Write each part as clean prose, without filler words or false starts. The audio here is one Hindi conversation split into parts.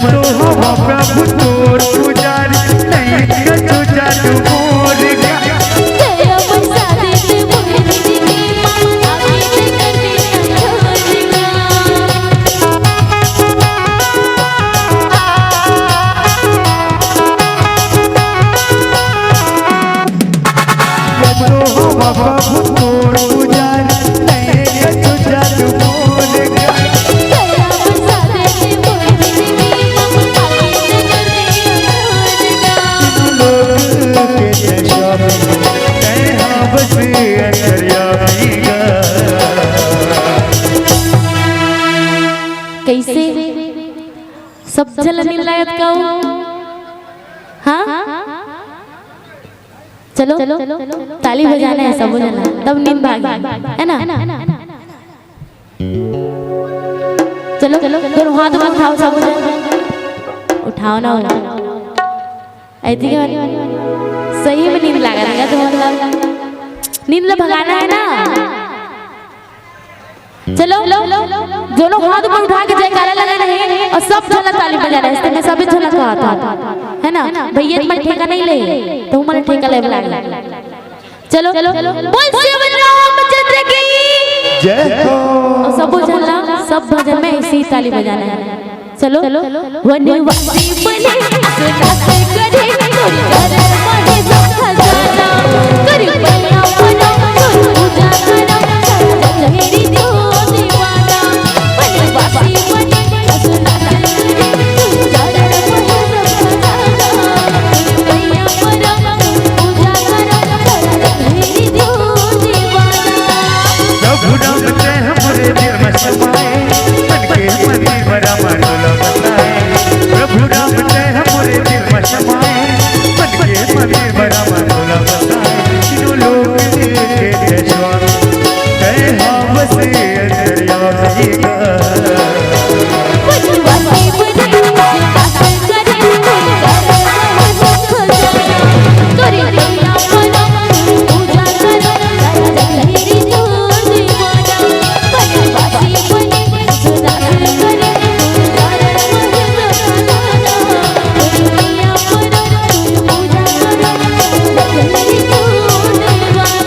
बतो हवा प्रभु तोर पुजारी नहीं कछु जादू मोर गा दया बरसा दे मोरे जिंदगी मां आगे करने छोड़ेगा बतो हवा प्रभु तोर पुजारी नहीं कछु जादू मोर गा दया बरसा दे मोरे जिंदगी मां आगे करने छोड़ेगा लोग के देशों में कहाँ बसे अंतर्यामीगा कैसे सब झलनी लायत का हाँ चलो ताली बजाना है सब बजाना तब नींद भागी है ना चलो फिर हाथ में उठाओ सब उठाओ ना ऐसी के सही में नींद लगा रहेगा तो मतलब नींद ला भगाना है ना चलो दोनों हाथ में उठा के जयकारा लगाना है और सब झलक ताली बजाना है इसमें सभी झलक का आता है ना भैया तुम्हारा ठेका नहीं ले तो हमारा ठेका ले बुला चलो बोल शिव रामचंद्र की जय हो और सब झलना सब भजन में इसी ताली बजाना है चलो वनवासी बने सुनात करे तोरी घर माहे सब खजाना करी बलिया बना तोरी पूजा करा लहरी जो दीवाना वनवासी बने सुनात करे तोरी घर माहे सब खजाना बलिया बना पूजा करा लहरी जो दीवाना प्रभु नाम से हमारे दिल में समाए मन के मंदिर बड़ा मनोला बताए प्रभु नाम से हमारे दिल में समाए मन के मंदिर बड़ा मनोला बताए तीनों लोग के देशों में कहाँ बसे अंतर्यामीगा वनवासी बने सुनात करे तोरी घर माहे सब खजाना तोरी बलिया बना पूजा करा लहरी जो दीवाना वनवासी बने सुनात करे तोरी घर माहे सब खजाना तोरी बलिया बना पूजा करा लहरी जो दीवाना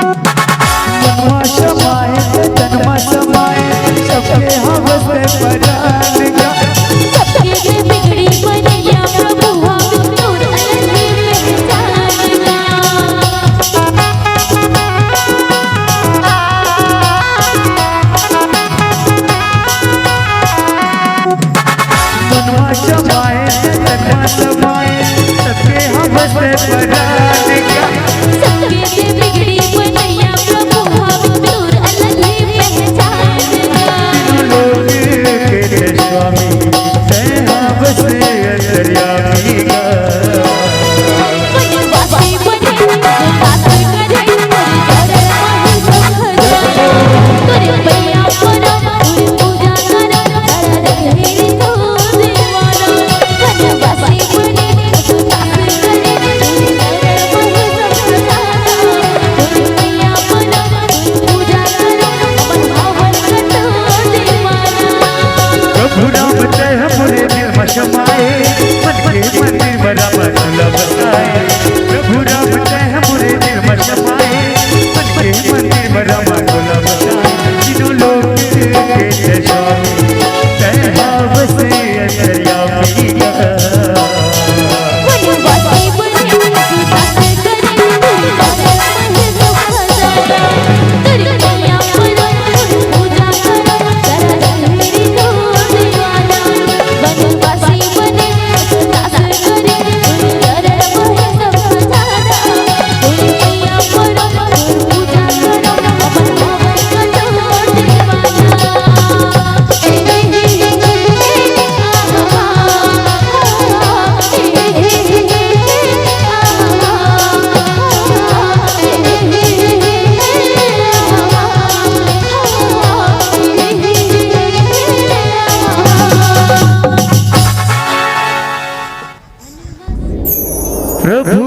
मनवा समाए तनमा समाए सबके हाँ बसे परान गा सबके के बिगड़ी बनैया प्रभु हम तोर अलग पहचानना मनवा समाए तनमा समाए सबके हाँ बसे परान गा सबके के बिगड़ी बनैया प्रभु हम तोर अलग पहचानना लोग के देशों में कहाँ बसे अंतर्यामीगा वनवासी बने सुनात करे तोरी घर माहे सब खजाना तोरी बलिया बना पूजा करा लहरी जो दीवाना वनवासी बने सुनात करे तोरी घर प्रभु